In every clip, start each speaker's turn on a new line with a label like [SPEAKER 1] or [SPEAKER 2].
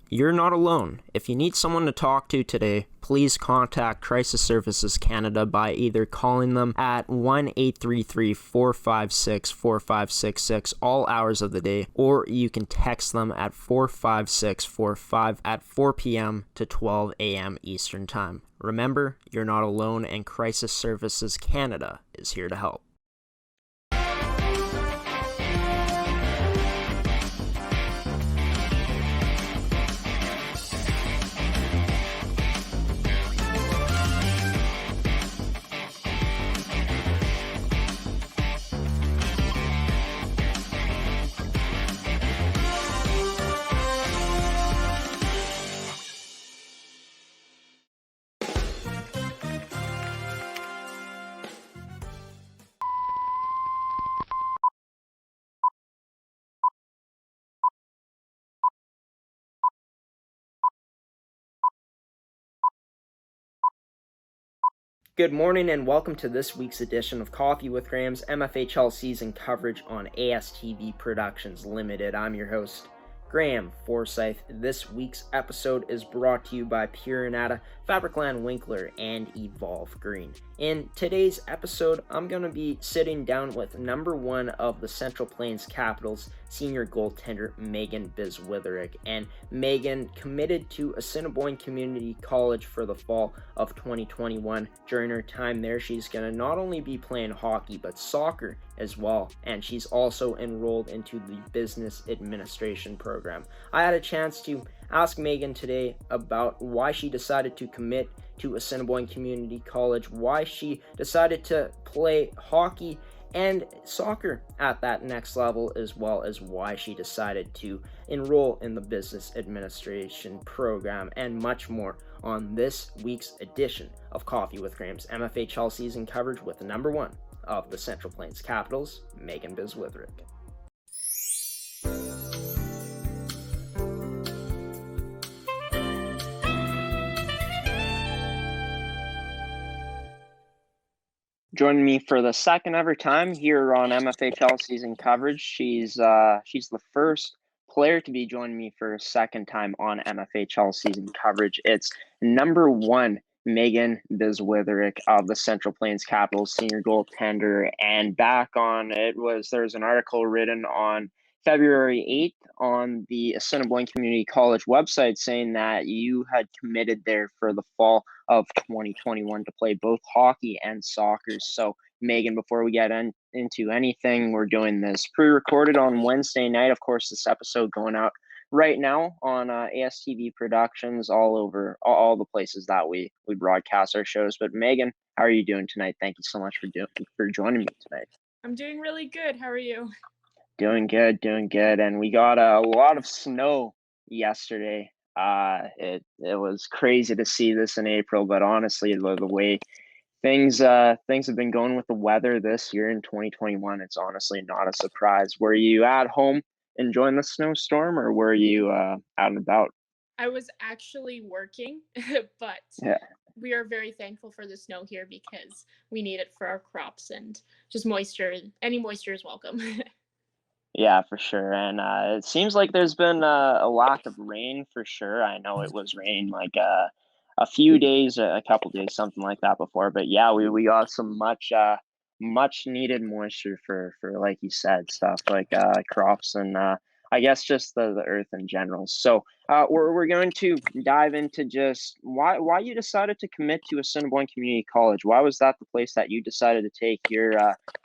[SPEAKER 1] You're not alone. If you need someone to talk to today, please contact Crisis Services Canada by either calling them at 1-833-456-4566 all hours of the day, or you can text them at 45645 at 4 p.m. to 12 a.m. Eastern Time. Remember, you're not alone, and Crisis Services Canada is here to help. Good morning and welcome to this week's edition of Coffee with Graeme's MFHL Season Coverage on ASTV Productions Limited. I'm your host, Graeme Forsyth. This week's episode is brought to you by Pure Nata, Fabricland Winkler, and Evolve Green. In today's episode, I'm going to be sitting down with number one of the Central Plains Capitals, senior goaltender Megan Beswitherick. And Megan committed to Assiniboine Community College for the fall of 2021. During her time there, she's going to not only be playing hockey, but soccer as well. And she's also enrolled into the business administration program. I had a chance to ask Megan today about why she decided to commit to Assiniboine Community College, why she decided to play hockey and soccer at that next level, as well as why she decided to enroll in the business administration program, and much more on this week's edition of Coffee with Graeme's MFHL Season Coverage with number one of the Central Plains Capitals, Megan Beswitherick. Joining me for the second ever time here on MFHL Season Coverage. She's the first player to be joining me for a second time on MFHL Season Coverage. It's number one, Megan Beswitherick of the Central Plains Capitals, senior goaltender. And back on there's an article written on February 8th on the Assiniboine Community College website saying that you had committed there for the fall of 2021 to play both hockey and soccer. So Megan, before we get into anything, we're doing this pre-recorded on Wednesday night. Of course, this episode going out right now on ASTV Productions all over all the places that we broadcast our shows. But Megan, how are you doing tonight? Thank you so much for joining me tonight.
[SPEAKER 2] I'm doing really good. How are you?
[SPEAKER 1] Doing good. And we got a lot of snow yesterday. It was crazy to see this in April, but honestly, the way things have been going with the weather this year in 2021, it's honestly not a surprise. Were you at home enjoying the snowstorm, or were you out and about?
[SPEAKER 2] I was actually working, but
[SPEAKER 1] yeah.
[SPEAKER 2] We are very thankful for the snow here because we need it for our crops, and just moisture. Any moisture is welcome.
[SPEAKER 1] Yeah, for sure. And it seems like there's been a lack of rain for sure. I know it was rain like a few days, a couple days, something like that before. But yeah, we got some much needed moisture for like you said, stuff like crops and I guess just the earth in general. So we're going to dive into just why you decided to commit to Assiniboine Community College. Why was that the place that you decided to take your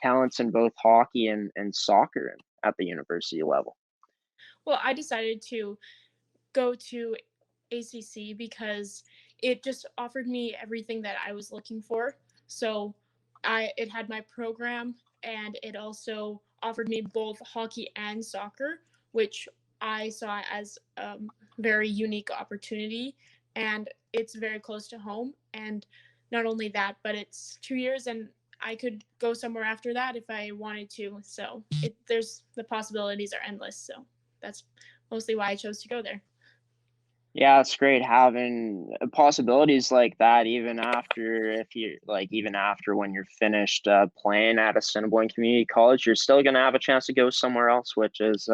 [SPEAKER 1] talents in both hockey and soccer at the university level?
[SPEAKER 2] Well, I decided to go to ACC because it just offered me everything that I was looking for. So it had my program, and it also offered me both hockey and soccer, which I saw as a very unique opportunity, and it's very close to home. And not only that, but it's 2 years, and I could go somewhere after that if I wanted to. So there's the possibilities are endless. So that's mostly why I chose to go there.
[SPEAKER 1] Yeah, it's great having possibilities like that, even after when you're finished playing at Assiniboine Community College, you're still going to have a chance to go somewhere else, which is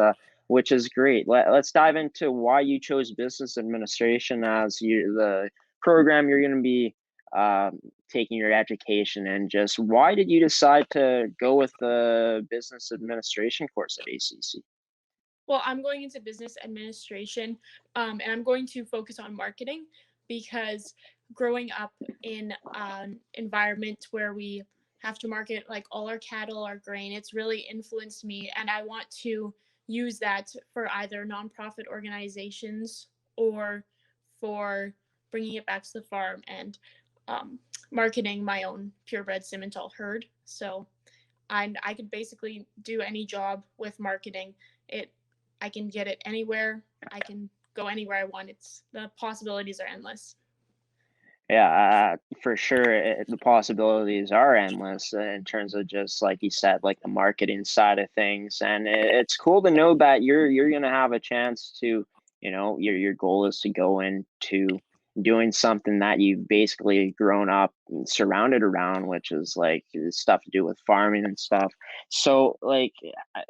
[SPEAKER 1] which is great. Let's dive into why you chose business administration as the program you're going to be um, taking your education in. Just why did you decide to go with the business administration course at ACC?
[SPEAKER 2] Well, I'm going into business administration, and I'm going to focus on marketing because growing up in an environment where we have to market like all our cattle, our grain, it's really influenced me, and I want to use that for either nonprofit organizations or for bringing it back to the farm and um, marketing my own purebred Simmental herd. So I could basically do any job with marketing. It I can get it anywhere. I can go anywhere I want. It's the possibilities are endless.
[SPEAKER 1] Yeah, for sure. The possibilities are endless in terms of just like you said, like the marketing side of things, and it's cool to know that you're gonna have a chance to, your goal is to go into doing something that you've basically grown up and surrounded around, which is like stuff to do with farming and stuff. So, like,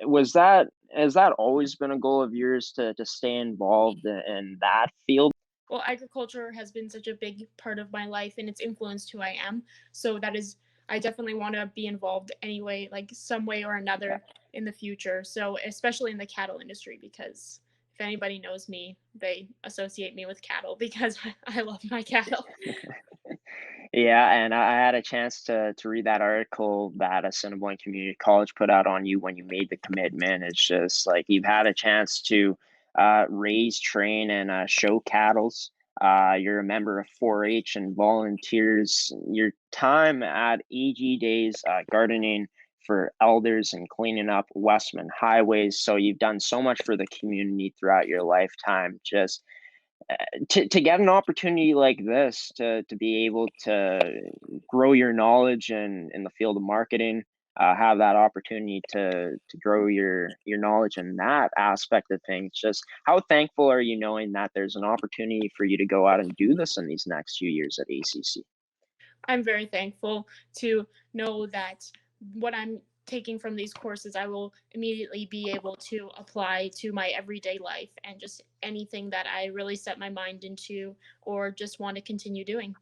[SPEAKER 1] was that has that always been a goal of yours to stay involved in that field?
[SPEAKER 2] Well, agriculture has been such a big part of my life and it's influenced who I am. So that is I definitely want to be involved anyway, like some way or another in the future. So especially in the cattle industry because if anybody knows me, they associate me with cattle because I love my cattle.
[SPEAKER 1] Yeah, and I had a chance to read that article that Assiniboine Community College put out on you when you made the commitment. It's just like you've had a chance to raise, train, and show cattles. You're a member of 4-H and volunteers. Your time at AG Days, gardening for elders and cleaning up Westman highways. So you've done so much for the community throughout your lifetime. Just to get an opportunity like this to be able to grow your knowledge in the field of marketing, have that opportunity to grow your knowledge in that aspect of things. Just how thankful are you knowing that there's an opportunity for you to go out and do this in these next few years at ACC?
[SPEAKER 2] I'm very thankful to know that what I'm taking from these courses, I will immediately be able to apply to my everyday life and just anything that I really set my mind into or just want to continue doing.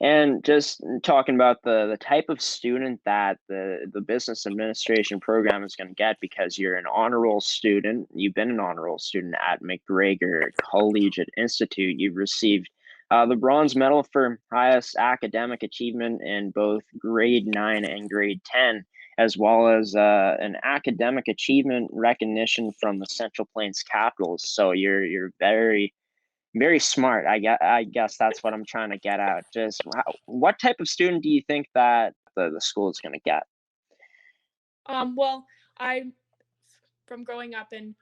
[SPEAKER 1] And just talking about the type of student that the business administration program is going to get, because you're an honor roll student, you've been an honor roll student at MacGregor Collegiate Institute. You've received the bronze medal for highest academic achievement in both grade 9 and grade 10, as well as an academic achievement recognition from the Central Plains Capitals. So you're very smart. I guess that's what I'm trying to get at. Just what type of student do you think that the school is going to get?
[SPEAKER 2] Well, I, from growing up and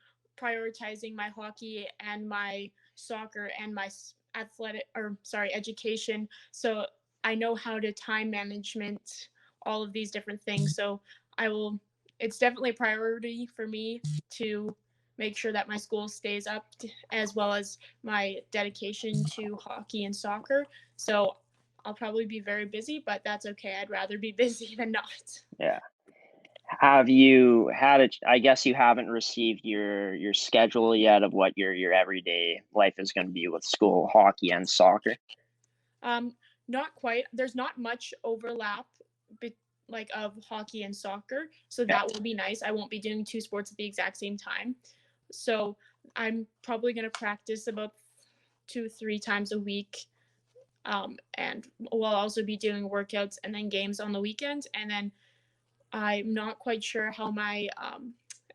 [SPEAKER 2] prioritizing my hockey and my soccer and my athletic or sorry education, so I know how to time management all of these different things. So I will. It's definitely a priority for me to make sure that my school stays up, as well as my dedication to hockey and soccer. So I'll probably be very busy, but that's okay. I'd rather be busy than not.
[SPEAKER 1] Yeah. Have you had it? I guess you haven't received your schedule yet of what your everyday life is going to be with school, hockey, and soccer.
[SPEAKER 2] Um, Not quite. There's not much overlap, like of hockey and soccer, so
[SPEAKER 1] Yeah.
[SPEAKER 2] that will be nice. I won't be doing two sports at the exact same time, so I'm probably gonna practice about 2 3 times a week, and we'll also be doing workouts and then games on the weekends. And then I'm not quite sure how my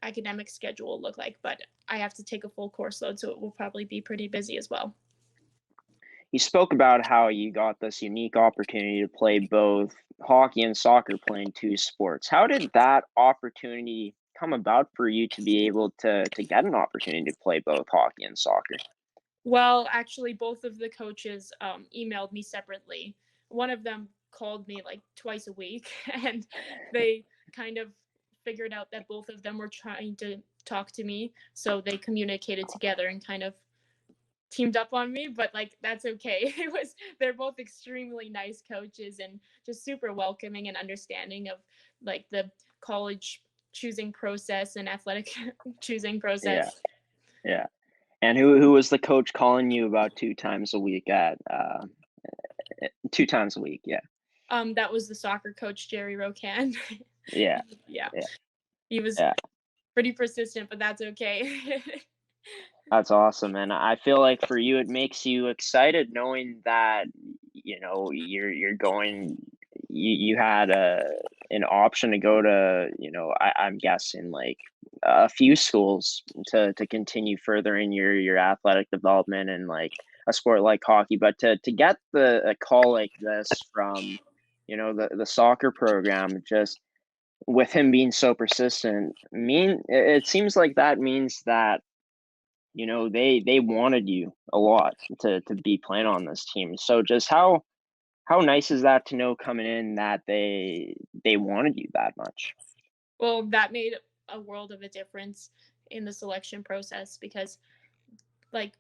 [SPEAKER 2] academic schedule will look like, but I have to take a full course load, so it will probably be pretty busy as well.
[SPEAKER 1] You spoke about how you got this unique opportunity to play both hockey and soccer, playing two sports. How did that opportunity come about for you to be able to get an opportunity to play both hockey and soccer?
[SPEAKER 2] Well, actually, both of the coaches emailed me separately. One of them called me like twice a week, and they kind of figured out that both of them were trying to talk to me. So they communicated together and kind of teamed up on me, but like that's okay. They're both extremely nice coaches and just super welcoming and understanding of like the college choosing process and athletic choosing
[SPEAKER 1] Yeah.
[SPEAKER 2] process.
[SPEAKER 1] Yeah. And who was the coach calling you about 2 times a week at 2 times a week? Yeah.
[SPEAKER 2] That was the soccer coach, Jerry Rocan.
[SPEAKER 1] Yeah.
[SPEAKER 2] Yeah,
[SPEAKER 1] Yeah.
[SPEAKER 2] he was
[SPEAKER 1] Yeah.
[SPEAKER 2] pretty persistent, but that's okay.
[SPEAKER 1] That's awesome, and I feel like for you, it makes you excited knowing that, you're going you had an option to go to, I'm guessing, like, a few schools to continue furthering your athletic development and, like, a sport like hockey, but to get a call like this from, the soccer program, just with him being so persistent, it seems like that means that they wanted you a lot to be playing on this team. So just how nice is that to know coming in that they wanted you that much?
[SPEAKER 2] Well, that made a world of a difference in the selection process because, like,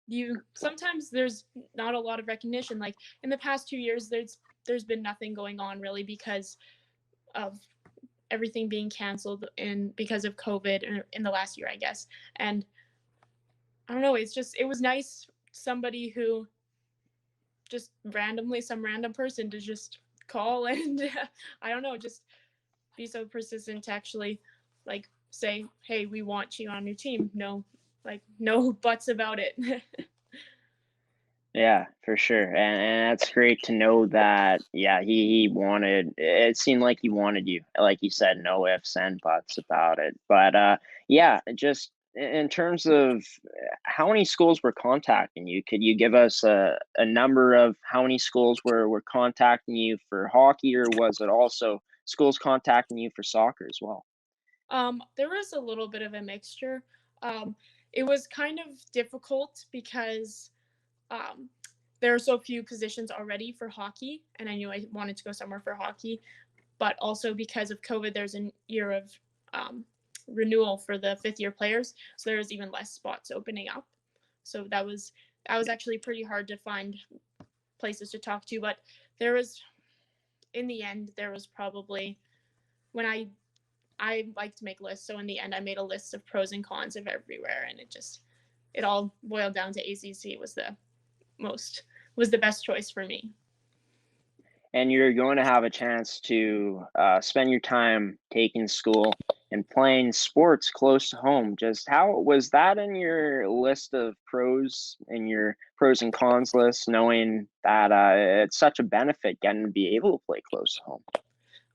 [SPEAKER 2] you sometimes there's not a lot of recognition. Like in the past 2 years, there's been nothing going on really because of everything being canceled and because of COVID in the last year, I guess. And I don't know, it was nice somebody who just randomly some random person to just call and I don't know, just be so persistent to actually like say, "Hey, we want you on your team." No, like no buts about it.
[SPEAKER 1] Yeah, for sure, and that's great to know that. Yeah, he wanted. It seemed like he wanted you, like you said, no ifs and buts about it. But yeah, just in terms of how many schools were contacting you, could you give us a number of how many schools were contacting you for hockey, or was it also schools contacting you for soccer as well?
[SPEAKER 2] There was a little bit of a mixture. Um, it was kind of difficult because um, there are so few positions already for hockey, and I knew I wanted to go somewhere for hockey. But also because of COVID, there's a year of um, renewal for the fifth year players, so there's even less spots opening up. So that was actually pretty hard to find places to talk to. But there was, in the end, there was probably when I like to make lists, so in the end, I made a list of pros and cons of everywhere, and it all boiled down to ACC most was the best choice for me.
[SPEAKER 1] And you're going to have a chance to spend your time taking school and playing sports close to home. Just how was that in your list of pros in your pros and cons list, knowing that it's such a benefit getting to be able to play close to home?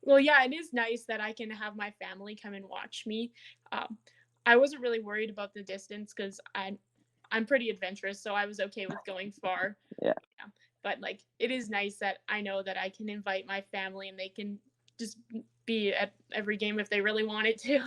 [SPEAKER 2] Well, yeah, it is nice that I can have my family come and watch me. Um, I wasn't really worried about the distance because I'm pretty adventurous, so I was okay with going far.
[SPEAKER 1] Yeah.
[SPEAKER 2] Yeah. But like, it is nice that I know that I can invite my family and they can just be at every game if they really wanted to.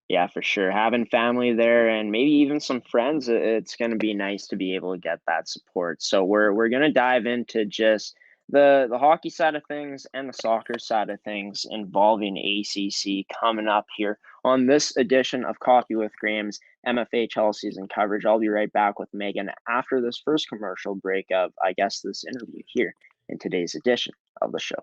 [SPEAKER 1] Yeah, for sure. Having family there and maybe even some friends, it's going to be nice to be able to get that support. So we're going to dive into just the hockey side of things and the soccer side of things involving ACC coming up here on this edition of Coffee with Graham's MFHL season coverage. I'll be right back with Megan after this first commercial break of, I guess, this interview here in today's edition of the show.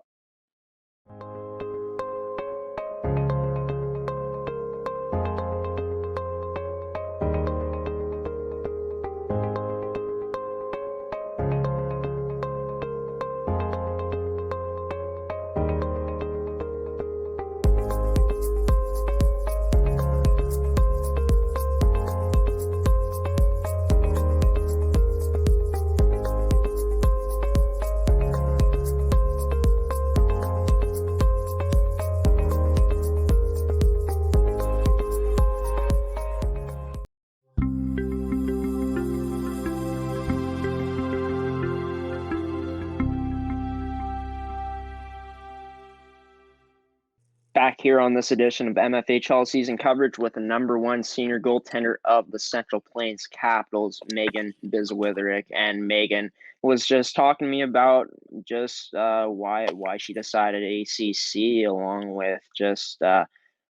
[SPEAKER 1] Back here on this edition of MFHL season coverage with the number one senior goaltender of the Central Plains Capitals, Megan Beswitherick. And Megan was just talking to me about just why she decided ACC, along with just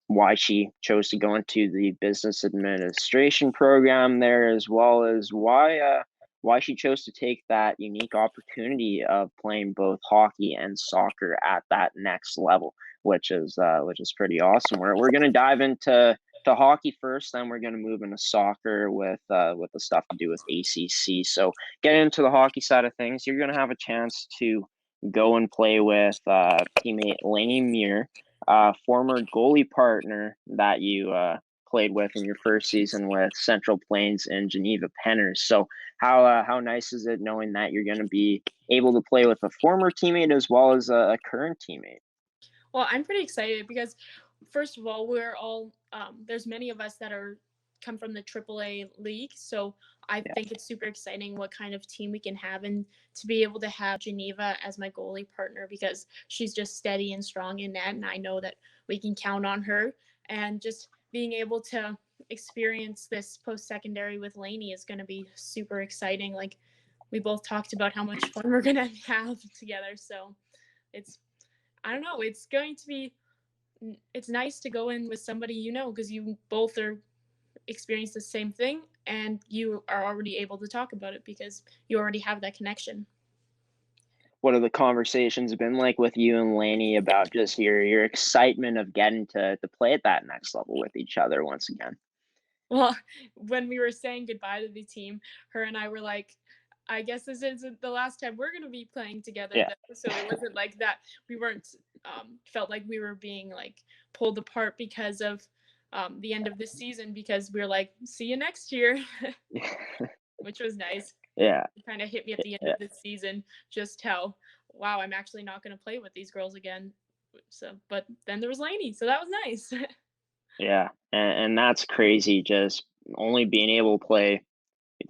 [SPEAKER 1] why she chose to go into the business administration program there, as well as why she chose to take that unique opportunity of playing both hockey and soccer at that next level. which is pretty awesome. We're going to dive into hockey first, then we're going to move into soccer with the stuff to do with ACC. So getting into the hockey side of things, you're going to have a chance to go and play with teammate Lainey Muir, former goalie partner that you played with in your first season with Central Plains and Geneva Penners. So how nice is it knowing that you're going to be able to play with a former teammate as well as a current teammate?
[SPEAKER 2] Well, I'm pretty excited because, first of all, we're all there's many of us that come from the AAA league, so I think it's super exciting what kind of team we can have, and to be able to have Geneva as my goalie partner because she's just steady and strong in net, and I know that we can count on her. And just being able to experience this post-secondary with Lainey is going to be super exciting. Like, we both talked about how much fun we're going to have together, so I don't know, it's nice to go in with somebody because you both are experience the same thing and you are already able to talk about it because you already have that connection.
[SPEAKER 1] What have the conversations been like with you and Lainey about just your excitement of getting to play at that next level with each other once again?
[SPEAKER 2] Well, when we were saying goodbye to the team, her and I were like, I guess this isn't the last time we're going to be playing together.
[SPEAKER 1] Yeah.
[SPEAKER 2] So it wasn't like that. We weren't felt like we were being like pulled apart because of the end of this season, because we were like, see you next year, which was nice.
[SPEAKER 1] Yeah.
[SPEAKER 2] It kind of hit me at the end of this season, just how, wow, I'm actually not going to play with these girls again. So, but then there was Lainey, so that was nice.
[SPEAKER 1] Yeah. And that's crazy. Just only being able to play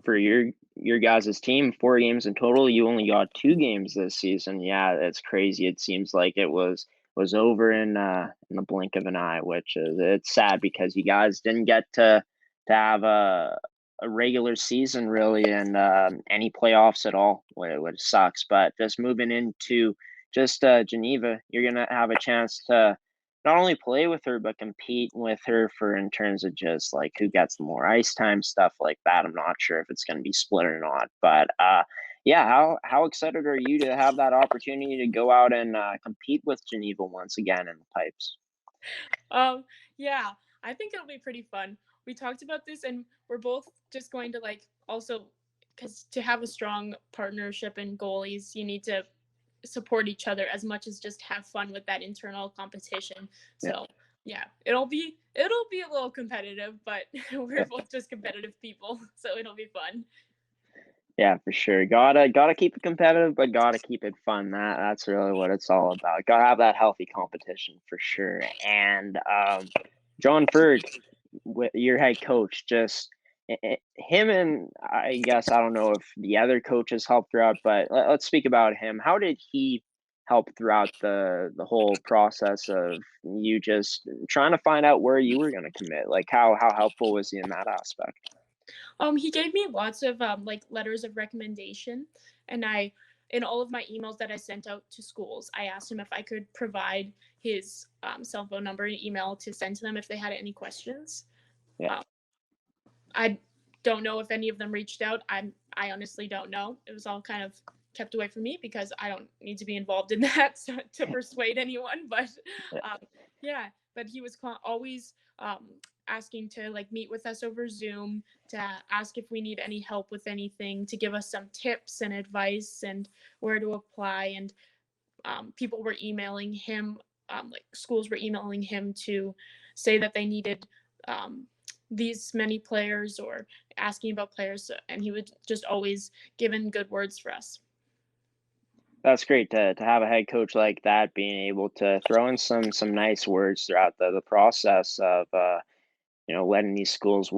[SPEAKER 1] for your guys' team, 4 games in total. You only got 2 games this season. Yeah, it's crazy. It seems like it was over in the blink of an eye, which is it's sad because you guys didn't get to have a regular season really and any playoffs at all, which sucks. But just moving into just Geneva, you're gonna have a chance to not only play with her but compete with her for in terms of just like who gets more ice time, stuff like that. I'm not sure if it's going to be split or not, but yeah, how excited are you to have that opportunity to go out and compete with Geneva once again in the pipes?
[SPEAKER 2] Yeah, I think it'll be pretty fun. We talked about this and we're both just going to like also, because to have a strong partnership in goalies, you need to support each other as much as just have fun with that internal competition. So yeah, it'll be a little competitive, but we're both just competitive people, so it'll be fun.
[SPEAKER 1] Yeah, for sure. Gotta keep it competitive, but gotta keep it fun. That's really what it's all about. Gotta have that healthy competition for sure. And John Ferg, your head coach, just him and I guess I don't know if the other coaches helped throughout, but let's speak about him. How did he help throughout the whole process of you just trying to find out where you were going to commit? Like how helpful was he in that aspect?
[SPEAKER 2] He gave me lots of like letters of recommendation, and in all of my emails that I sent out to schools, I asked him if I could provide his cell phone number and email to send to them if they had any questions.
[SPEAKER 1] Yeah.
[SPEAKER 2] I don't know if any of them reached out. I honestly don't know. It was all kind of kept away from me because I don't need to be involved in that to persuade anyone. But yeah, but he was always asking to like meet with us over Zoom, to ask if we need any help with anything, to give us some tips and advice and where to apply. And people were emailing him, like schools were emailing him to say that they needed these many players or asking about players, and he would just always give in good words for us.
[SPEAKER 1] That's great to have a head coach like that being able to throw in some nice words throughout the process of letting these schools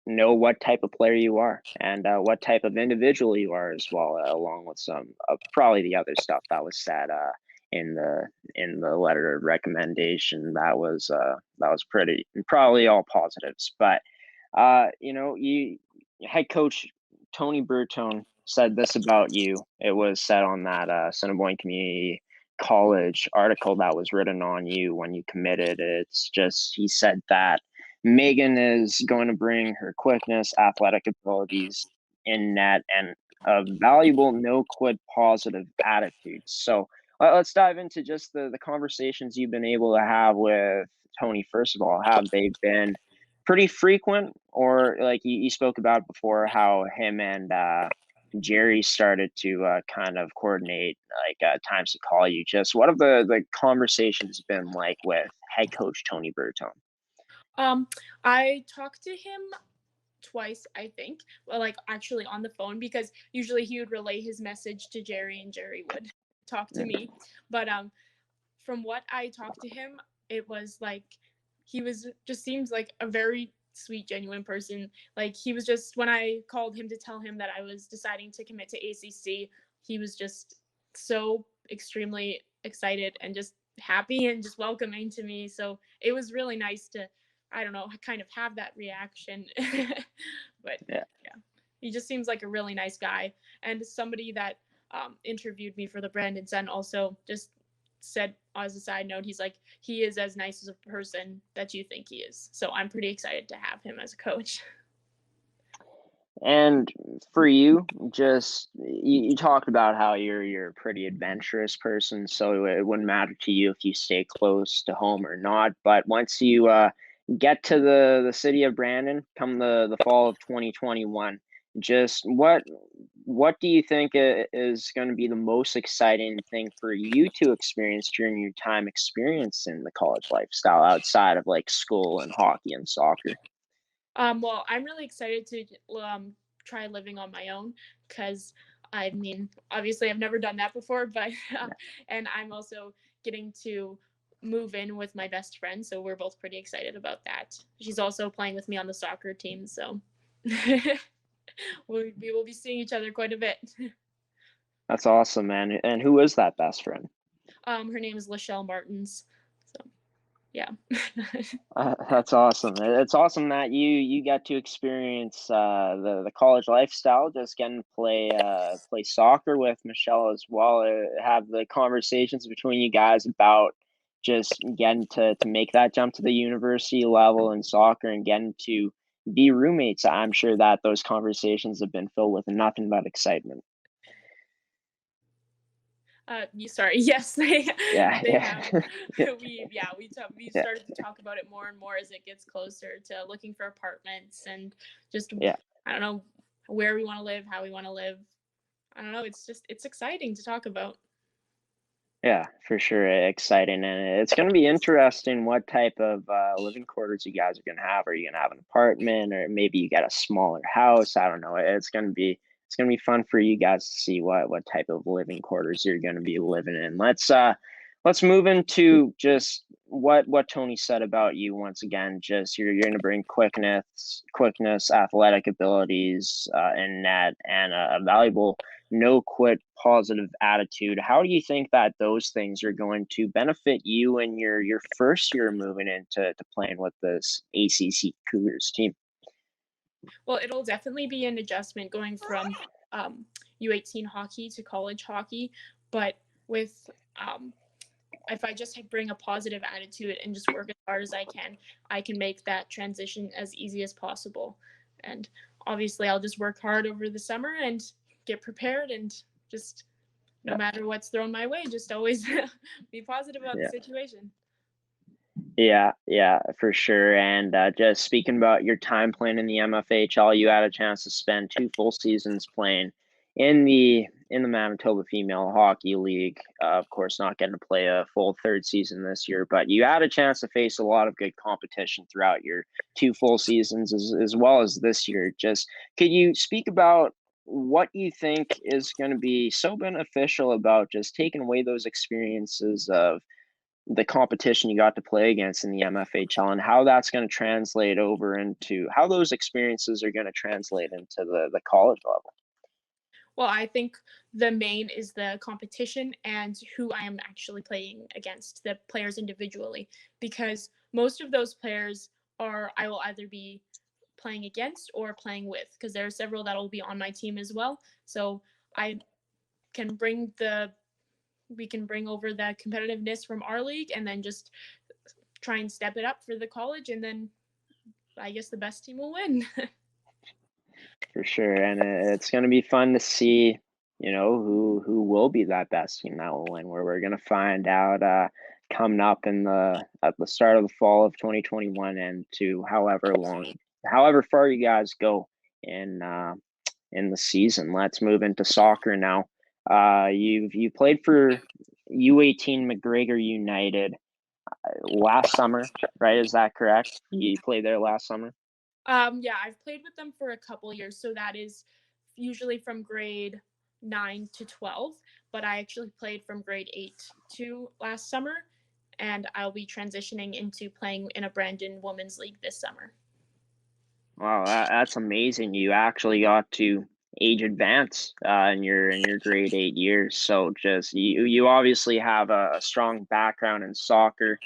[SPEAKER 1] know what type of player you are and what type of individual you are as well, along with some of probably the other stuff that was said in the letter of recommendation. That was pretty probably all positives, but you head coach Tony Bertone said this about you. It was said on that Assiniboine Community College article that was written on you when you committed. It's just he said that Megan is going to bring her quickness, athletic abilities in net, and a valuable no quit positive attitude. So let's dive into just the conversations you've been able to have with Tony. First of all, have they been pretty frequent, or like you spoke about before, how him and Jerry started to kind of coordinate like times to call you? Just what have the conversations been like with head coach Tony Bertone?
[SPEAKER 2] Um, I talked to him twice, I think. Well, like actually on the phone because usually he would relay his message to Jerry and Jerry would talk to me. But from what I talked to him, it was like he was just seems like a very sweet, genuine person. Like he was just when I called him to tell him that I was deciding to commit to ACC, he was just so extremely excited and just happy and just welcoming to me. So it was really nice to, I don't know, kind of have that reaction. But
[SPEAKER 1] Yeah.
[SPEAKER 2] yeah, he just seems like a really nice guy and somebody that interviewed me for the Brandon Sun also just said as a side note, he's like, he is as nice as a person that you think he is. So I'm pretty excited to have him as a coach.
[SPEAKER 1] And for you, just you talked about how you're a pretty adventurous person, so it wouldn't matter to you if you stay close to home or not. But once you get to the city of Brandon, come the fall of 2021, just what do you think is going to be the most exciting thing for you to experience during your time experiencing the college lifestyle outside of like school and hockey and soccer?
[SPEAKER 2] Well, I'm really excited to try living on my own because I mean, obviously, I've never done that before, but and I'm also getting to move in with my best friend, so we're both pretty excited about that. She's also playing with me on the soccer team, so we will be seeing each other quite a bit.
[SPEAKER 1] That's awesome, man. And who is that best friend?
[SPEAKER 2] Her name is Lachelle Martins, so yeah.
[SPEAKER 1] That's awesome. It's awesome that you get to experience the college lifestyle, just getting to play soccer with Michelle as well. Have the conversations between you guys about just getting to make that jump to the university level in soccer and getting to be roommates. I'm sure that those conversations have been filled with nothing but excitement.
[SPEAKER 2] Sorry. Yes, they
[SPEAKER 1] Yeah,
[SPEAKER 2] they
[SPEAKER 1] yeah,
[SPEAKER 2] have. We
[SPEAKER 1] yeah,
[SPEAKER 2] started to talk about it more and more as it gets closer to looking for apartments and just
[SPEAKER 1] yeah.
[SPEAKER 2] I don't know where we want to live, how we want to live. I don't know. It's exciting to talk about.
[SPEAKER 1] Yeah, for sure. Exciting. And it's going to be interesting what type of living quarters you guys are going to have. Are you going to have an apartment or maybe you get a smaller house? I don't know. It's going to be fun for you guys to see what type of living quarters you're going to be living in. Let's move into just what Tony said about you once again. Just you're going to bring quickness, athletic abilities, and net and a valuable no quit positive attitude. How do you think that those things are going to benefit you in your first year moving into playing with this ACC Cougars team?
[SPEAKER 2] Well, it'll definitely be an adjustment going from U18 hockey to college hockey, but with if I just bring a positive attitude and just work as hard as I can make that transition as easy as possible. And obviously, I'll just work hard over the summer and get prepared and just no
[SPEAKER 1] Yeah,
[SPEAKER 2] matter what's thrown my way, just always be positive about the
[SPEAKER 1] yeah,
[SPEAKER 2] situation.
[SPEAKER 1] yeah, for sure. And just speaking about your time playing in the MFHL, you had a chance to spend two full seasons playing in the Manitoba Female Hockey League. Of course, not getting to play a full third season this year, but you had a chance to face a lot of good competition throughout your two full seasons as well as this year. Just could you speak about what you think is going to be so beneficial about just taking away those experiences of the competition you got to play against in the MFHL and how that's going to translate over into how those experiences are going to translate into the college level?
[SPEAKER 2] Well, I think the main is the competition and who I am actually playing against, the players individually, because most of those players are I will either be playing against or playing with, because there are several that will be on my team as well. So I can bring the we can bring over the competitiveness from our league and then just try and step it up for the college, and then I guess the best team will win.
[SPEAKER 1] For sure, and it's going to be fun to see, who will be that best team that will win. Where we're gonna find out coming up at the start of the fall of 2021, and to however far you guys go in the season. Let's move into soccer now. You played for U18 MacGregor United last summer, right? Is that correct? You played there last summer?
[SPEAKER 2] Yeah, I've played with them for a couple years, so that is usually from grade 9 to 12, but I actually played from grade 8 to last summer, and I'll be transitioning into playing in a Brandon Women's League this summer.
[SPEAKER 1] Wow, that's amazing. You actually got to age advance in your grade 8 years. So just you obviously have a strong background in soccer.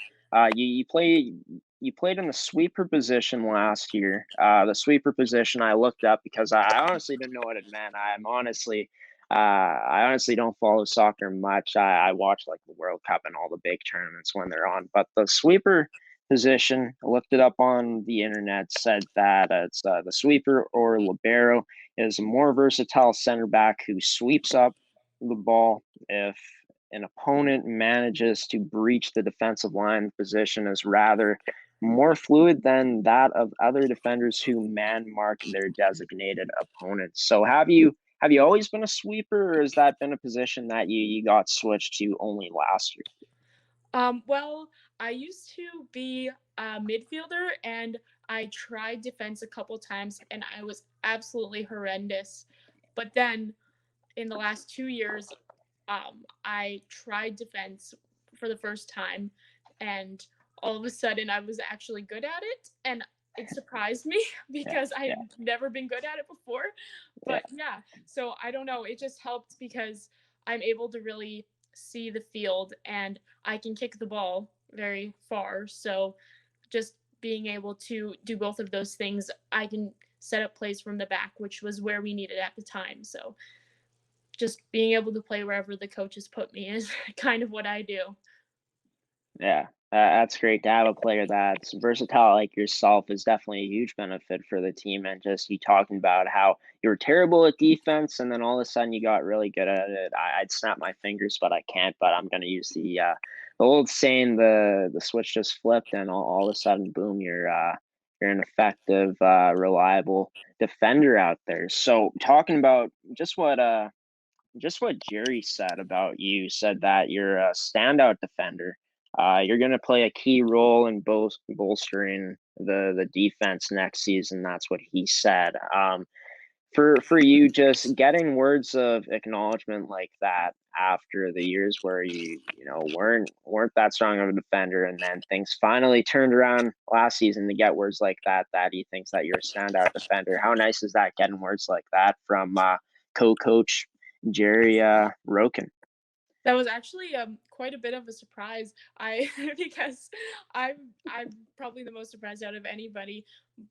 [SPEAKER 1] You played in the sweeper position last year. The sweeper position I looked up because I honestly didn't know what it meant. I honestly don't follow soccer much. I watch like the World Cup and all the big tournaments when they're on. But the sweeper position, I looked it up on the internet, said that it's the sweeper or libero is a more versatile center back who sweeps up the ball if an opponent manages to breach the defensive line. The position is rather more fluid than that of other defenders who man mark their designated opponents. So have you always been a sweeper, or has that been a position that you got switched to only last year?
[SPEAKER 2] Well, I used to be a midfielder, and I tried defense a couple times, and I was absolutely horrendous. But then in the last 2 years, I tried defense for the first time, and all of a sudden I was actually good at it, and it surprised me
[SPEAKER 1] Yeah,
[SPEAKER 2] because I
[SPEAKER 1] yeah,
[SPEAKER 2] had never been good at it before.
[SPEAKER 1] yeah.
[SPEAKER 2] But yeah, so I don't know, it just helped because I'm able to really see the field and I can kick the ball very far. So just being able to do both of those things, I can set up plays from the back, which was where we needed at the time. So just being able to play wherever the coaches put me is kind of what I do.
[SPEAKER 1] Yeah, that's great to have a player that's versatile like yourself is definitely a huge benefit for the team. And just you talking about how you were terrible at defense and then all of a sudden you got really good at it. I'd snap my fingers, but I can't. But I'm going to use the old saying, the switch just flipped, and all of a sudden, boom, you're an effective, reliable defender out there. So talking about just what Jerry said about you, said that you're a standout defender. You're going to play a key role in both bolstering the defense next season. That's what he said. For you, just getting words of acknowledgement like that after the years where you weren't that strong of a defender, and then things finally turned around last season to get words like that he thinks that you're a standout defender. How nice is that, getting words like that from co-coach Jerry Roken?
[SPEAKER 2] That was actually quite a bit of a surprise. I because I'm probably the most surprised out of anybody.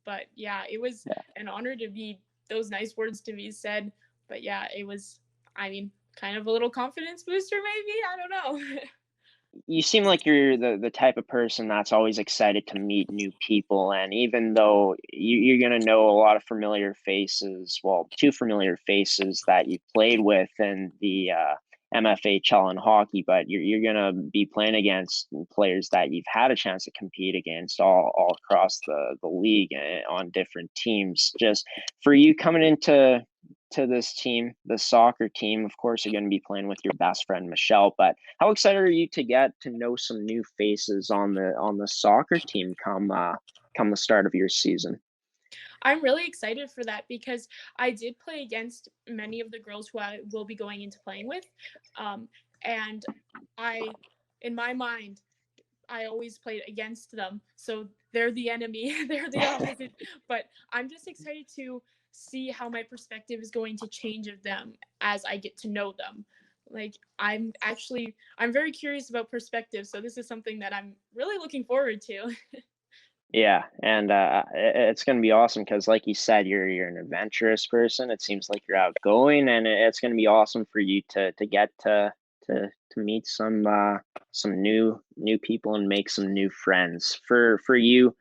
[SPEAKER 2] But yeah, it was an honor to be those nice words to be said. But yeah, it was. I mean, kind of a little confidence booster, maybe. I don't know.
[SPEAKER 1] You seem like you're the type of person that's always excited to meet new people. And even though you're going to know a lot of familiar faces, well, two familiar faces that you've played with in the MFHL and hockey, but you're going to be playing against players that you've had a chance to compete against all across the league on different teams. Just for you coming into this team, the soccer team, of course, you're going to be playing with your best friend Michelle. But how excited are you to get to know some new faces on the soccer team come the start of your season?
[SPEAKER 2] I'm really excited for that because I did play against many of the girls who I will be going into playing with, and I, in my mind, I always played against them. So they're the enemy, they're the opposite. But I'm just excited to see how my perspective is going to change of them as I get to know them. Like I'm very curious about perspective. So this is something that I'm really looking forward to.
[SPEAKER 1] Yeah, and it's going to be awesome because, like you said, you're an adventurous person. It seems like you're outgoing, and it's going to be awesome for you to get to meet some new people and make some new friends. For you,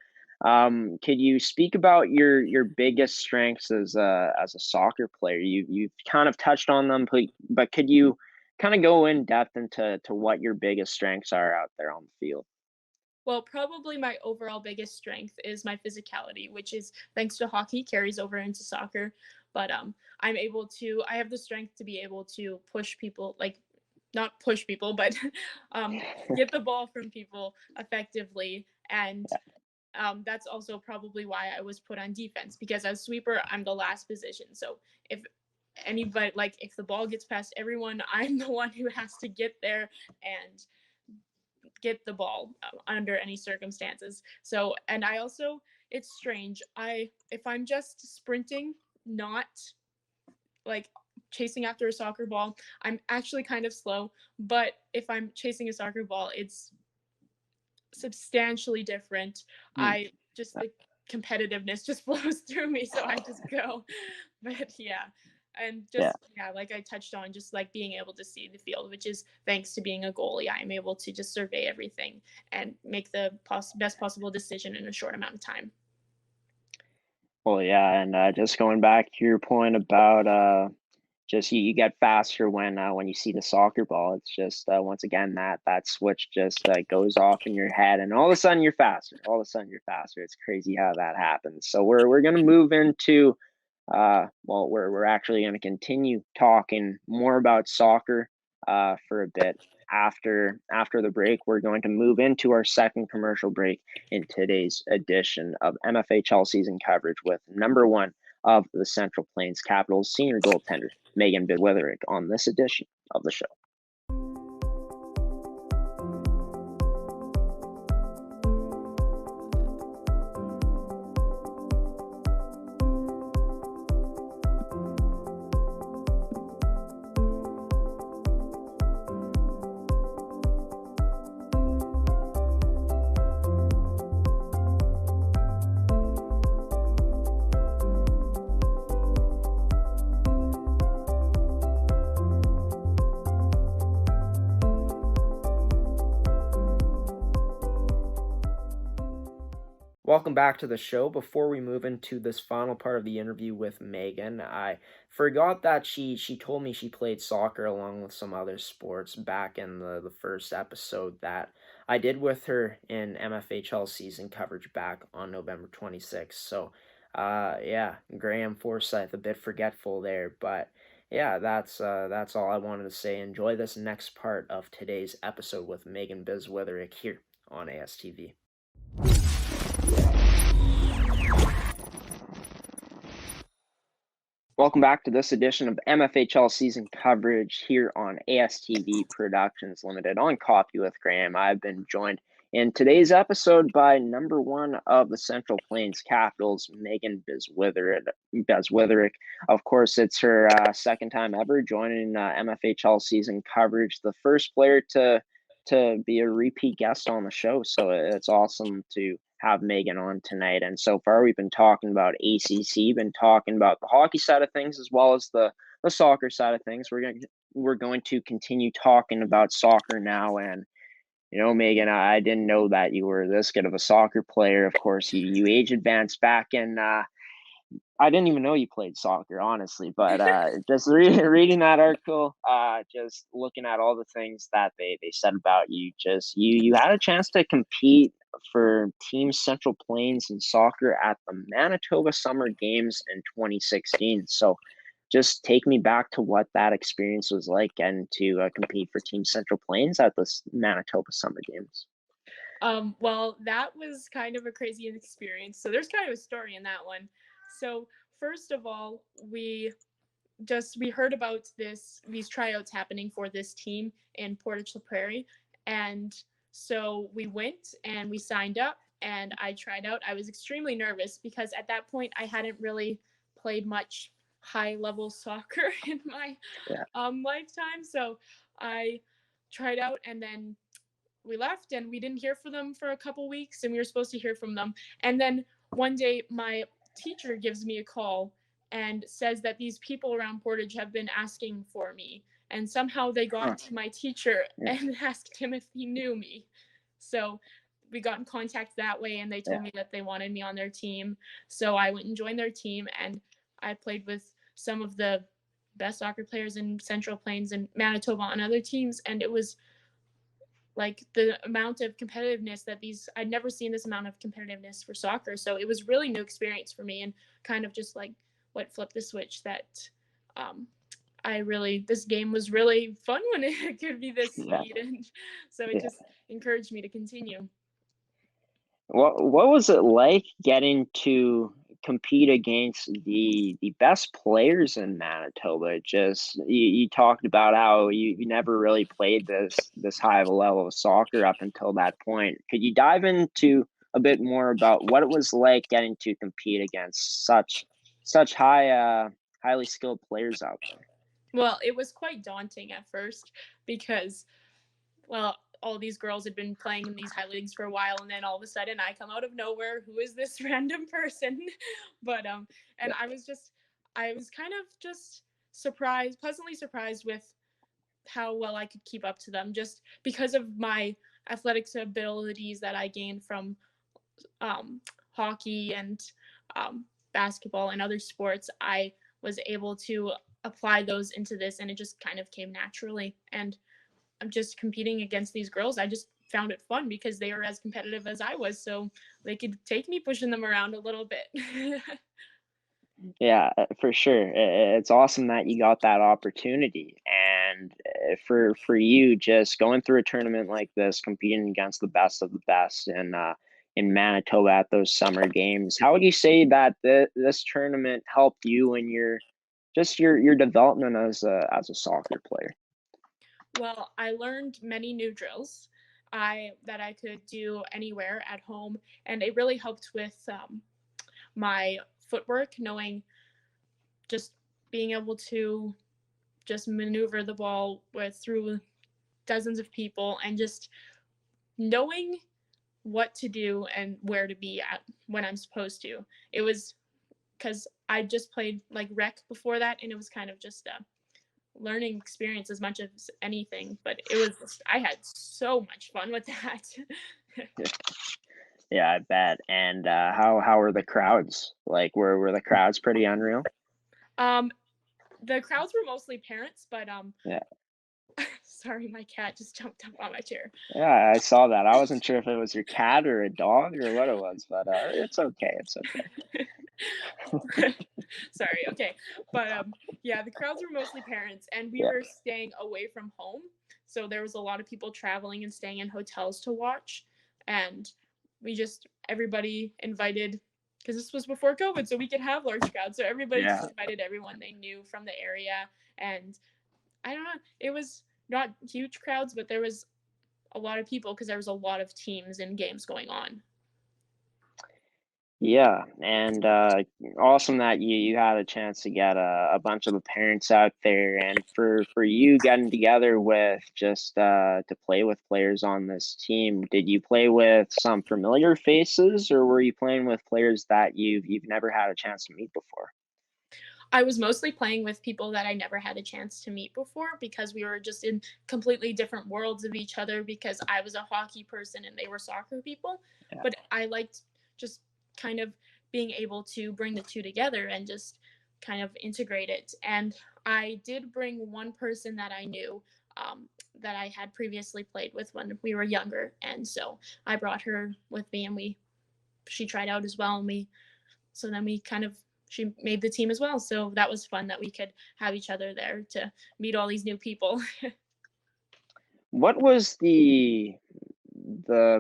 [SPEAKER 1] Could you speak about your biggest strengths as a soccer player? You've kind of touched on them, but could you kind of go in depth into what your biggest strengths are out there on the field?
[SPEAKER 2] Well, probably my overall biggest strength is my physicality, which is thanks to hockey carries over into soccer. But I have the strength to be able to push people, like not push people, but um, get the ball from people effectively. And that's also probably why I was put on defense because as sweeper, I'm the last position. So if anybody, like if the ball gets past everyone, I'm the one who has to get there and get the ball under any circumstances. So, and I also, it's strange. If I'm just sprinting, not like chasing after a soccer ball, I'm actually kind of slow. But if I'm chasing a soccer ball, it's substantially different.
[SPEAKER 1] Hmm.
[SPEAKER 2] I just the competitiveness just flows through me, so I just go. But yeah, and
[SPEAKER 1] Yeah.
[SPEAKER 2] just yeah, like I touched on, just like being able to see the field, which is thanks to being a goalie, I'm able to just survey everything and make the best possible decision in a short amount of time.
[SPEAKER 1] Well, yeah, and just going back to your point about just you get faster when you see the soccer ball. It's just once again that switch just goes off in your head, and all of a sudden you're faster. All of a sudden you're faster. It's crazy how that happens. So we're gonna move into well, we're actually gonna continue talking more about soccer for a bit. After the break, we're going to move into our second commercial break in today's edition of MFHL season coverage with number one of the Central Plains Capitals senior goaltender Megan Beswitherick on this edition of the show. Welcome back to the show. Before we move into this final part of the interview with Megan, I forgot that she told me she played soccer along with some other sports back in the first episode that I did with her in MFHL season coverage back on November 26th. So, yeah, Graeme Forsyth, a bit forgetful there, but yeah, that's all I wanted to say. Enjoy this next part of today's episode with Megan Beswitherick here on ASTV. Welcome back to this edition of MFHL season coverage here on ASTV Productions Limited on Coffee with Graeme. I've been joined in today's episode by number one of the Central Plains Capitals, Megan Beswitherick. Of course, it's her second time ever joining MFHL season coverage. The first player to be a repeat guest on the show, so it's awesome to have Megan on tonight. And so far, we've been talking about ACC, been talking about the hockey side of things as well as the soccer side of things. We're going to continue talking about soccer now. And you know, Megan, I didn't know that you were this good of a soccer player. Of course, you age advanced back in. I didn't even know you played soccer, honestly, but just reading that article, just looking at all the things that they said about you, just you had a chance to compete for Team Central Plains in soccer at the Manitoba Summer Games in 2016. So just take me back to what that experience was like and to compete for Team Central Plains at the Manitoba Summer Games.
[SPEAKER 2] Well, that was kind of a crazy experience. So there's kind of a story in that one. So first of all, we heard about these tryouts happening for this team in Portage la Prairie, and so we went and we signed up and I tried out. I was extremely nervous because at that point I hadn't really played much high level soccer in my
[SPEAKER 1] Yeah.
[SPEAKER 2] lifetime. So I tried out and then we left and we didn't hear from them for a couple weeks and we were supposed to hear from them. And then one day my teacher gives me a call and says that these people around Portage have been asking for me. And somehow they got to my teacher
[SPEAKER 1] Yeah.
[SPEAKER 2] and asked him if he knew me. So we got in contact that way, and they
[SPEAKER 1] Yeah.
[SPEAKER 2] told me that they wanted me on their team. So I went and joined their team, and I played with some of the best soccer players in Central Plains and Manitoba on other teams, and it was like the amount of competitiveness that I'd never seen this amount of competitiveness for soccer. So it was really new experience for me, and kind of just like what flipped the switch that this game was really fun when it could be this
[SPEAKER 1] Yeah.
[SPEAKER 2] sweet, and so it
[SPEAKER 1] Yeah.
[SPEAKER 2] just encouraged me to continue.
[SPEAKER 1] What was it like getting to compete against the best players in Manitoba? Just you talked about how you never really played this high of a level of soccer up until that point. Could you dive into a bit more about what it was like getting to compete against such highly skilled players out there?
[SPEAKER 2] Well, it was quite daunting at first because, well, all these girls had been playing in these high leagues for a while, and then all of a sudden I come out of nowhere. Who is this random person? But and
[SPEAKER 1] Yeah.
[SPEAKER 2] I was kind of just surprised, pleasantly surprised with how well I could keep up to them, just because of my athletics abilities that I gained from hockey and basketball and other sports. I was able to apply those into this, and it just kind of came naturally. And I'm just competing against these girls. I just found it fun because they were as competitive as I was, so they could take me pushing them around a little bit.
[SPEAKER 1] Yeah, for sure. It's awesome that you got that opportunity, and for you, just going through a tournament like this, competing against the best of the best in Manitoba at those summer games. How would you say that this tournament helped you in your development as a soccer player?
[SPEAKER 2] Well, I learned many new drills that I could do anywhere at home, and it really helped with my footwork, knowing just being able to just maneuver the ball through dozens of people, and just knowing what to do and where to be at when I'm supposed to. It was because I just played like rec before that, and it was kind of just a learning experience as much as anything. But I had so much fun with that.
[SPEAKER 1] Yeah, I bet. And how were the crowds? Like, were the crowds pretty unreal?
[SPEAKER 2] um, the crowds were mostly parents, but
[SPEAKER 1] Yeah.
[SPEAKER 2] sorry, my cat just jumped up on my chair.
[SPEAKER 1] Yeah, I saw that. I wasn't sure if it was your cat or a dog or what it was, but it's okay. It's okay.
[SPEAKER 2] Sorry, okay. But yeah, the crowds were mostly parents, and we
[SPEAKER 1] Yeah,
[SPEAKER 2] were staying away from home. So there was a lot of people traveling and staying in hotels to watch. And everybody invited, because this was before COVID, so we could have large crowds. So everybody just
[SPEAKER 1] yeah,
[SPEAKER 2] invited everyone they knew from the area. And I don't know, it was not huge crowds, but there was a lot of people because there was a lot of teams and games going on.
[SPEAKER 1] yeah. And awesome that you had a chance to get a bunch of the parents out there, and for you getting together with just to play with players on this team. Did you play with some familiar faces, or were you playing with players that you've never had a chance to meet before?
[SPEAKER 2] I was mostly playing with people that I never had a chance to meet before because we were just in completely different worlds of each other, because I was a hockey person and they were soccer people.
[SPEAKER 1] Yeah.
[SPEAKER 2] But I liked just kind of being able to bring the two together and just kind of integrate it. And I did bring one person that I knew, that I had previously played with when we were younger. And so I brought her with me, and she tried out as well. And then we kind of she made the team as well. So that was fun that we could have each other there to meet all these new people.
[SPEAKER 1] What was the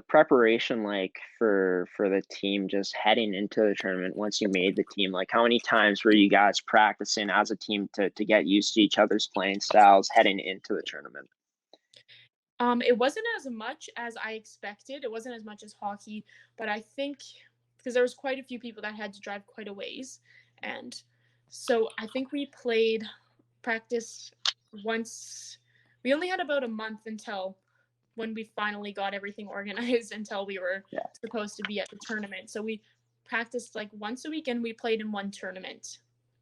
[SPEAKER 1] preparation like for the team just heading into the tournament once you made the team? Like, how many times were you guys practicing as a team to get used to each other's playing styles heading into the tournament?
[SPEAKER 2] It wasn't as much as I expected. It wasn't as much as hockey, but I think because there was quite a few people that had to drive quite a ways, and so I think we played practice once. We only had about a month until when we finally got everything organized until we were
[SPEAKER 1] Yeah.
[SPEAKER 2] supposed to be at the tournament. So we practiced like once a week, and we played in one tournament,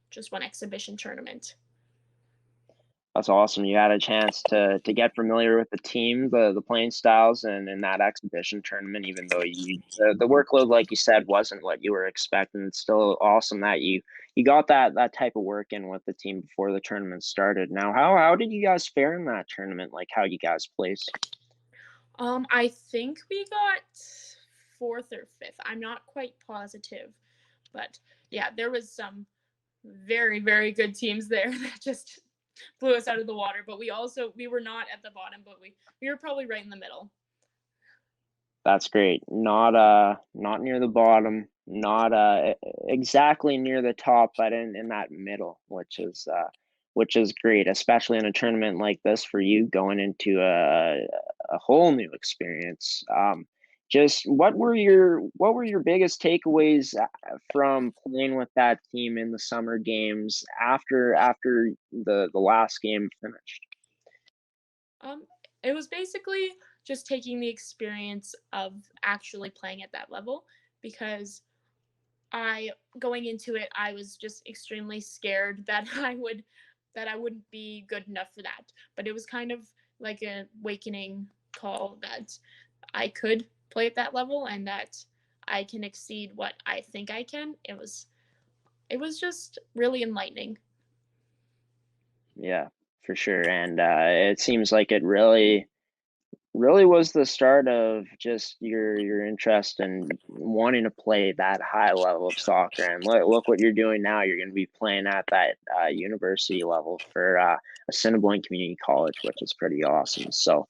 [SPEAKER 2] just one exhibition tournament.
[SPEAKER 1] That's awesome. You had a chance to get familiar with the team, the playing styles, and in that exhibition tournament. Even though the workload, like you said, wasn't what you were expecting, it's still awesome that you got that type of work in with the team before the tournament started. Now, how did you guys fare in that tournament? Like how you guys placed?
[SPEAKER 2] I think we got fourth or fifth. I'm not quite positive, but yeah, there was some very, very good teams there that just blew us out of the water. But we were not at the bottom, but we were probably right in the middle.
[SPEAKER 1] That's great. Not near the bottom, not exactly near the top, but in that middle, which is great, especially in a tournament like this for you going into a whole new experience. Just what were your biggest takeaways from playing with that team in the summer games after the last game finished?
[SPEAKER 2] Um, it was basically just taking the experience of actually playing at that level because I going into it, I was just extremely scared that I wouldn't be good enough for that. But it was kind of like a awakening call that I could play at that level and that I can exceed what I think I can. It was just really enlightening.
[SPEAKER 1] Yeah, for sure. And it seems like it really was the start of just your interest in wanting to play that high level of soccer. And look what you're doing now. You're going to be playing at that university level for Assiniboine Community College, which is pretty awesome. So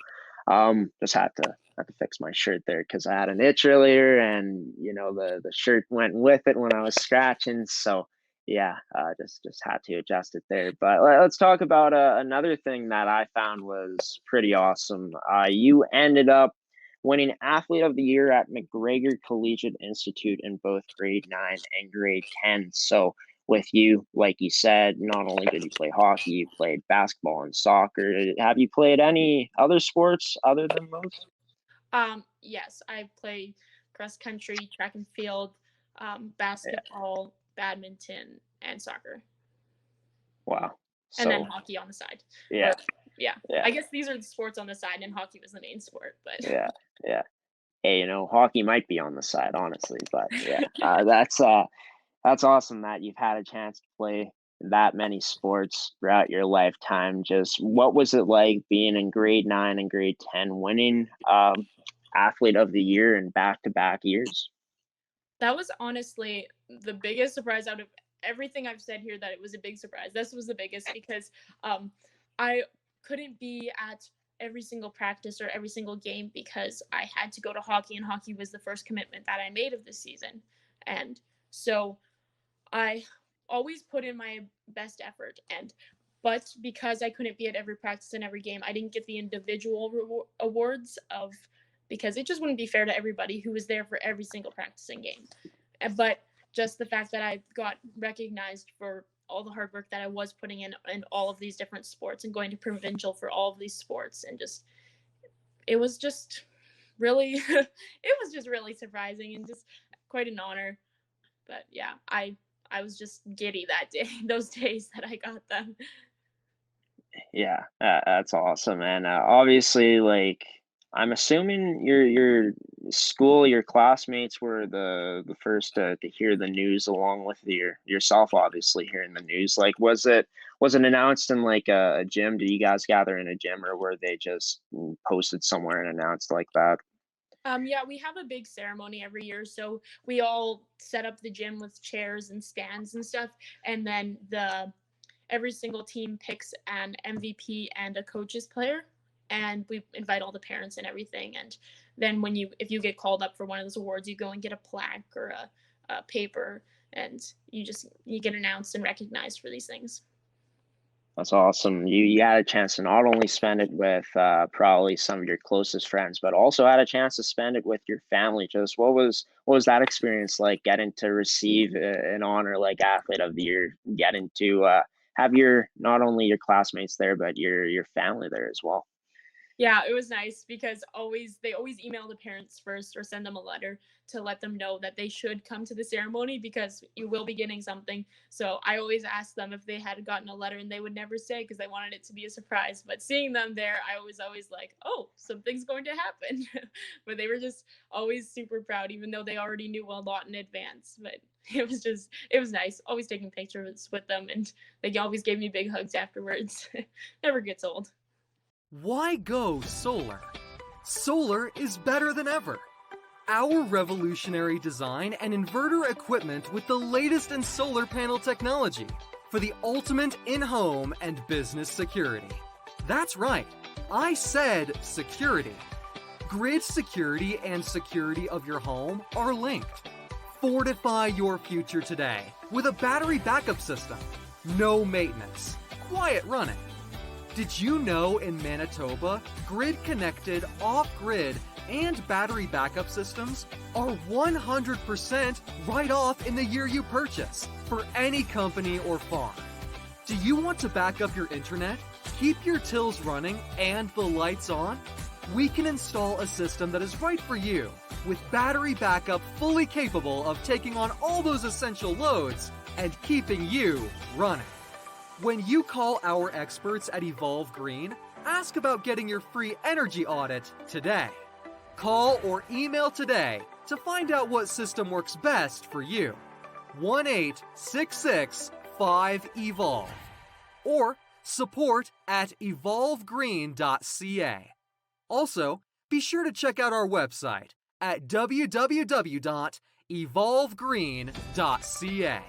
[SPEAKER 1] just had to fix my shirt there because I had an itch earlier, and the shirt went with it when I was scratching. So yeah, just had to adjust it there. But let's talk about another thing that I found was pretty awesome. You ended up winning Athlete of the Year at MacGregor Collegiate Institute in both grade 9 and grade 10. So with you, like you said, not only did you play hockey, you played basketball and soccer. Have you played any other sports other than those?
[SPEAKER 2] Yes, I play cross country, track and field,
[SPEAKER 1] Yeah.
[SPEAKER 2] basketball, badminton, and soccer,
[SPEAKER 1] Wow.
[SPEAKER 2] and then
[SPEAKER 1] So
[SPEAKER 2] hockey on the side.
[SPEAKER 1] yeah,
[SPEAKER 2] Or yeah,
[SPEAKER 1] yeah,
[SPEAKER 2] I guess these are the sports on the side, and hockey was the main sport. But
[SPEAKER 1] yeah, yeah. Hey, hockey might be on the side, honestly, but yeah, that's awesome that you've had a chance to play that many sports throughout your lifetime. Just what was it like being in grade 9 and grade 10, winning Athlete of the Year in back-to-back years?
[SPEAKER 2] that was honestly the biggest surprise out of everything I've said here. That it was a big surprise. This was the biggest because um, I couldn't be at every single practice or every single game because I had to go to hockey, and hockey was the first commitment that I made of this season, and so I always put in my best effort. And but because I couldn't be at every practice and every game, I didn't get the individual awards of because it just wouldn't be fair to everybody who was there for every single practice and game. But just the fact that I got recognized for all the hard work that I was putting in all of these different sports and going to provincial for all of these sports, and just it was just really it was just really surprising and just quite an honor. But yeah, I was just giddy that day, those days that I got them.
[SPEAKER 1] Yeah, that's awesome, and obviously, like, I'm assuming your school, your classmates were the first to hear the news, along with yourself, obviously hearing the news. Like, was it announced in like a gym? Did you guys gather in a gym, or were they just posted somewhere and announced like that?
[SPEAKER 2] Yeah, we have a big ceremony every year, so we all set up the gym with chairs and stands and stuff, and then the every single team picks an MVP and a coach's player, and we invite all the parents and everything. And then if you get called up for one of those awards, you go and get a plaque or a paper, and you get announced and recognized for these things.
[SPEAKER 1] That's awesome. You had a chance to not only spend it with probably some of your closest friends, but also had a chance to spend it with your family. Just what was that experience like, getting to receive an honor like Athlete of the Year, getting to have your not only your classmates there, but your family there as well?
[SPEAKER 2] Yeah, it was nice because they always email the parents first or send them a letter to let them know that they should come to the ceremony because you will be getting something. So I always asked them if they had gotten a letter, and they would never say because they wanted it to be a surprise. But seeing them there, I was always like, oh, something's going to happen. But they were just always super proud, even though they already knew a lot in advance. But it was nice. Always taking pictures with them, and they always gave me big hugs afterwards. Never gets old.
[SPEAKER 3] Why go solar? Solar is better than ever. Our revolutionary design and inverter equipment with the latest in solar panel technology for the ultimate in-home and business security. That's right, I said security. Grid security and security of your home are linked. Fortify your future today with a battery backup system. No maintenance, quiet running. Did you know in Manitoba, grid-connected, off-grid, and battery backup systems are 100% right off in the year you purchase for any company or farm? Do you want to back up your internet, keep your tills running, and the lights on? We can install a system that is right for you with battery backup fully capable of taking on all those essential loads and keeping you running. When you call our experts at Evolve Green, ask about getting your free energy audit today. Call or email today to find out what system works best for you. 1-866-5EVOLVE or support@evolvegreen.ca. Also, be sure to check out our website at www.evolvegreen.ca.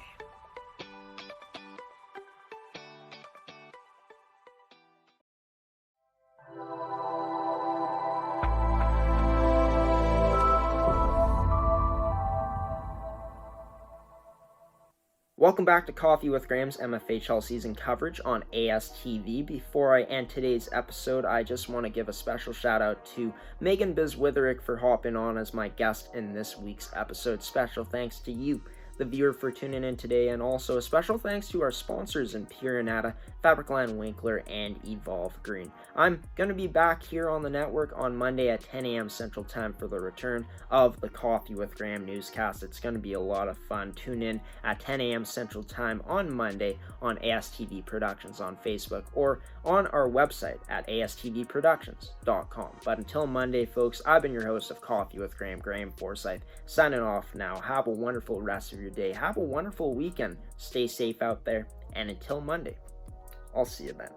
[SPEAKER 1] Welcome back to Coffee with Graham's MFHL Season Coverage on ASTV. Before I end today's episode, I just want to give a special shout out to Megan Beswitherick for hopping on as my guest in this week's episode. Special thanks to you, the viewer, for tuning in today, and also a special thanks to our sponsors in Purinata, Fabricland Winkler, and Evolve Green. I'm going to be back here on the network on Monday at 10 a.m. Central Time for the return of the Coffee with Graham newscast. It's going to be a lot of fun. Tune in at 10 a.m. Central Time on Monday on ASTV Productions on Facebook or on our website at astvproductions.com. But until Monday, folks, I've been your host of Coffee with Graham, Graeme Forsyth, signing off now. Have a wonderful rest of your day. Have a wonderful weekend. Stay safe out there. And until Monday, I'll see you then.